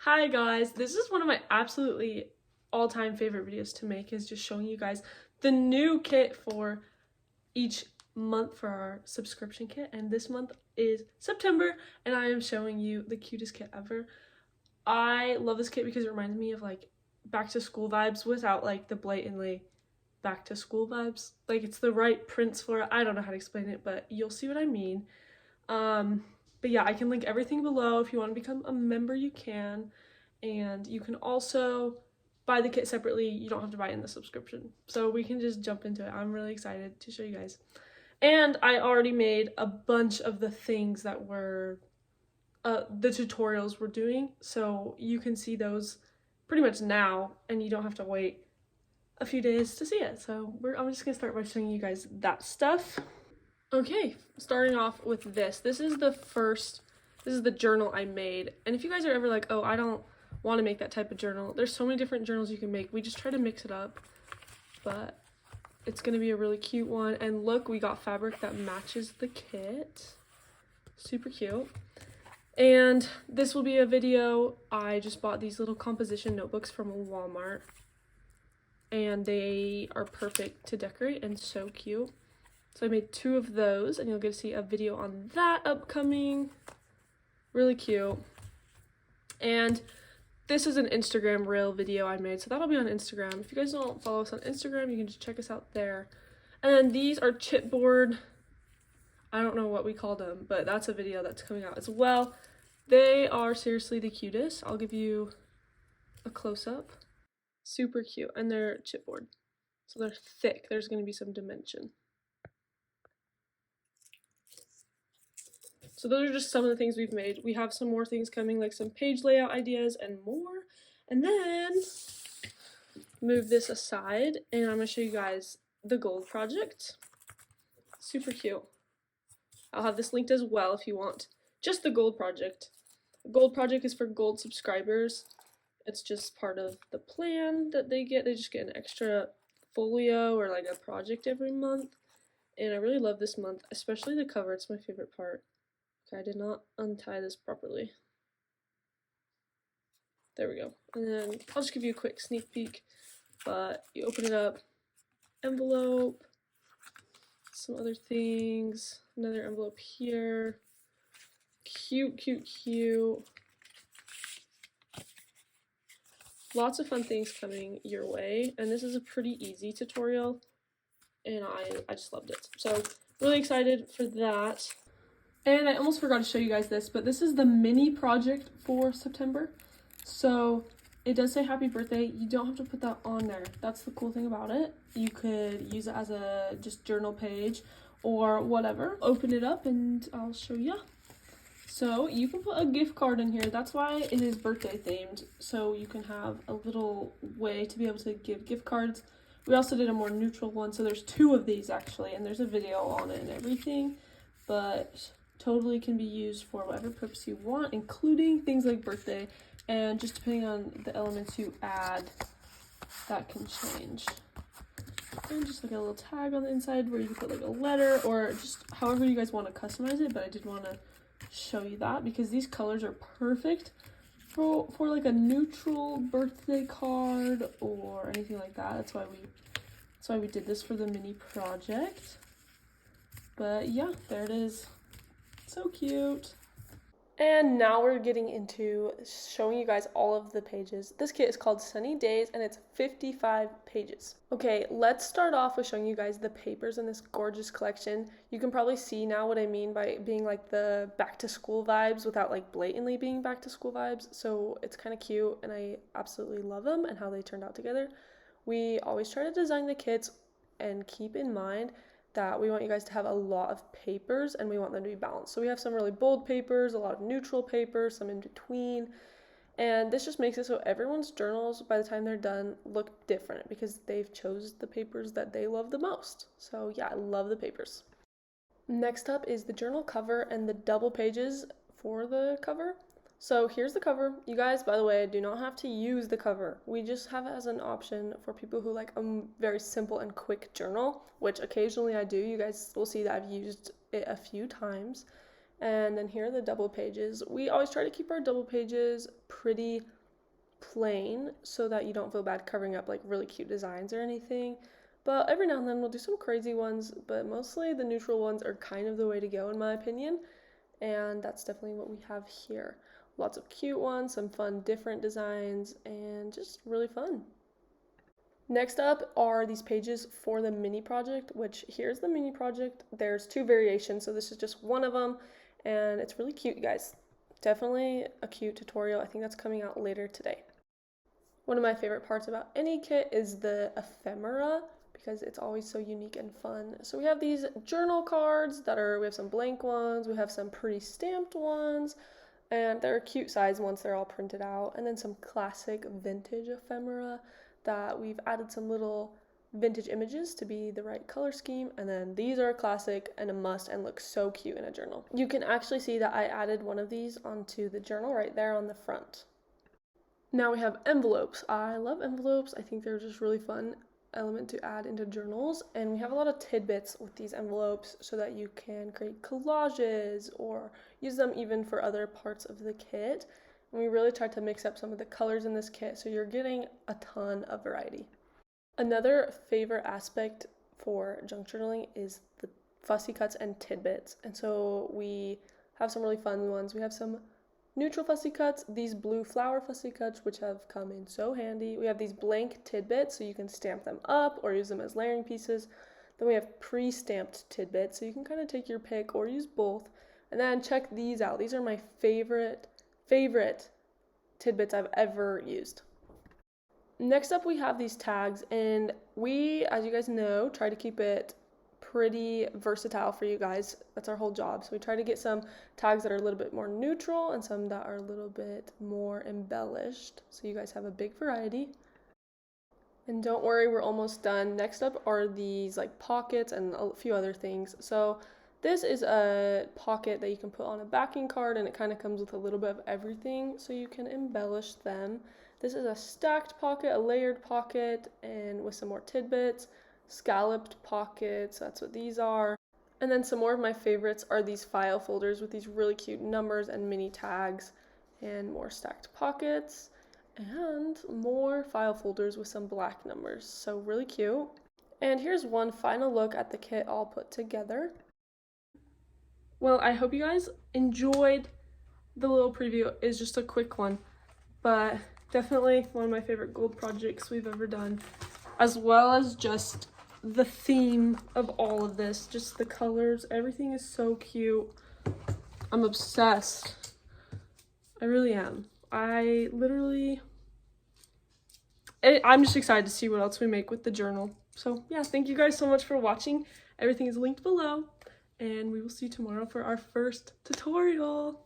Hi guys, this is one of my absolutely all-time favorite videos to make, is just showing you guys the new kit for each month for our subscription kit, and this month is September and I am showing you the cutest kit ever. I love this kit because it reminds me of like back to school vibes without like the blatantly back to school vibes. Like it's the right prints for it. I don't know how to explain it, but you'll see what I mean. But yeah, I can link everything below. If you want to become a member, you can. And you can also buy the kit separately. You don't have to buy it in the subscription. So we can just jump into it. I'm really excited to show you guys. And I already made a bunch of the things that were the tutorials we're doing. So you can see those pretty much now and you don't have to wait a few days to see it. So I'm just gonna start by showing you guys that stuff. Okay, starting off with this. This is the journal I made. And if you guys are ever like, oh, I don't want to make that type of journal, there's so many different journals you can make. We just try to mix it up, but it's going to be a really cute one. And look, we got fabric that matches the kit. Super cute. And this will be a video. I just bought these little composition notebooks from Walmart, and they are perfect to decorate and so cute. So I made 2 of those, and you'll get to see a video on that upcoming. Really cute. And this is an Instagram reel video I made, so that'll be on Instagram. If you guys don't follow us on Instagram, you can just check us out there. And then these are chipboard. I don't know what we call them, but that's a video that's coming out as well. They are seriously the cutest. I'll give you a close-up. Super cute, and they're chipboard. So they're thick. There's going to be some dimension. So those are just some of the things we've made. We have some more things coming, like some page layout ideas and more. And then move this aside, and I'm going to show you guys the gold project. Super cute. I'll have this linked as well if you want just the gold project. The gold project is for gold subscribers. It's just part of the plan that they get. They just get an extra folio or like a project every month. And I really love this month, especially the cover. It's my favorite part. Okay, I did not untie this properly. There we go. And then I'll just give you a quick sneak peek. But you open it up, envelope, some other things, another envelope here. Cute, cute, cute. Lots of fun things coming your way. And this is a pretty easy tutorial. And I just loved it. So really excited for that. And I almost forgot to show you guys this, but this is the mini project for September. So it does say happy birthday. You don't have to put that on there. That's the cool thing about it. You could use it as a just journal page or whatever. Open it up and I'll show you. So you can put a gift card in here. That's why it is birthday themed. So you can have a little way to be able to give gift cards. We also did a more neutral one. So there's 2 of these actually, and there's a video on it and everything. But totally can be used for whatever purpose you want, including things like birthday, and just depending on the elements you add, that can change. And just like a little tag on the inside where you can put like a letter or just however you guys want to customize it, but I did want to show you that because these colors are perfect for like a neutral birthday card or anything like that. That's why we did this for the mini project. But yeah, there it is. So cute. And now we're getting into showing you guys all of the pages. This kit is called Sunny Days and it's 55 pages. Okay, let's start off with showing you guys the papers in this gorgeous collection. You can probably see now what I mean by being like the back to school vibes without like blatantly being back to school vibes. So it's kind of cute and I absolutely love them and how they turned out together. We always try to design the kits and keep in mind that we want you guys to have a lot of papers and we want them to be balanced. So we have some really bold papers, a lot of neutral papers, some in between. And this just makes it so everyone's journals, by the time they're done, look different because they've chose the papers that they love the most. So yeah, I love the papers. Next up is the journal cover and the double pages for the cover. So here's the cover. You guys, by the way, do not have to use the cover. We just have it as an option for people who like a very simple and quick journal, which occasionally I do. You guys will see that I've used it a few times. And then here are the double pages. We always try to keep our double pages pretty plain so that you don't feel bad covering up like really cute designs or anything. But every now and then we'll do some crazy ones, but mostly the neutral ones are kind of the way to go in my opinion. And that's definitely what we have here. Lots of cute ones, some fun different designs, and just really fun. Next up are these pages for the mini project, which here's the mini project. There's 2 variations, so this is just one of them, and it's really cute, you guys. Definitely a cute tutorial. I think that's coming out later today. One of my favorite parts about any kit is the ephemera, because it's always so unique and fun. So we have these journal cards we have some blank ones, we have some pre-stamped ones, and they're cute size once they're all printed out, and then some classic vintage ephemera that we've added some little vintage images to be the right color scheme, and then these are a classic and a must and look so cute in a journal. You can actually see that I added one of these onto the journal right there on the front. Now we have envelopes. I love envelopes. I think they're just really fun element to add into journals, and we have a lot of tidbits with these envelopes so that you can create collages or use them even for other parts of the kit. And we really tried to mix up some of the colors in this kit, so you're getting a ton of variety. Another favorite aspect for junk journaling is the fussy cuts and tidbits, and so we have some really fun ones. We have some neutral fussy cuts, these blue flower fussy cuts, which have come in so handy. We have these blank tidbits, so you can stamp them up or use them as layering pieces. Then we have pre-stamped tidbits, so you can kind of take your pick or use both. And then check these out. These are my favorite tidbits I've ever used. Next up, we have these tags, and we, as you guys know, try to keep it pretty versatile for you guys. That's our whole job. So we try to get some tags that are a little bit more neutral and some that are a little bit more embellished, so you guys have a big variety. And don't worry, we're almost done. Next up are these like pockets and a few other things. So this is a pocket that you can put on a backing card, and it kind of comes with a little bit of everything so you can embellish them. This is a stacked pocket, a layered pocket, and with some more tidbits. Scalloped pockets, that's what these are. And then some more of my favorites are these file folders with these really cute numbers and mini tags, and more stacked pockets, and more file folders with some black numbers. So really cute. And here's one final look at the kit all put together. Well, I hope you guys enjoyed the little preview. It's just a quick one, but definitely one of my favorite gold projects we've ever done, as well as just the theme of all of this, just the colors. Everything is so cute. I'm obsessed. I really am. I'm just excited to see what else we make with the journal. So yeah, thank you guys so much for watching. Everything is linked below, and we will see you tomorrow for our first tutorial.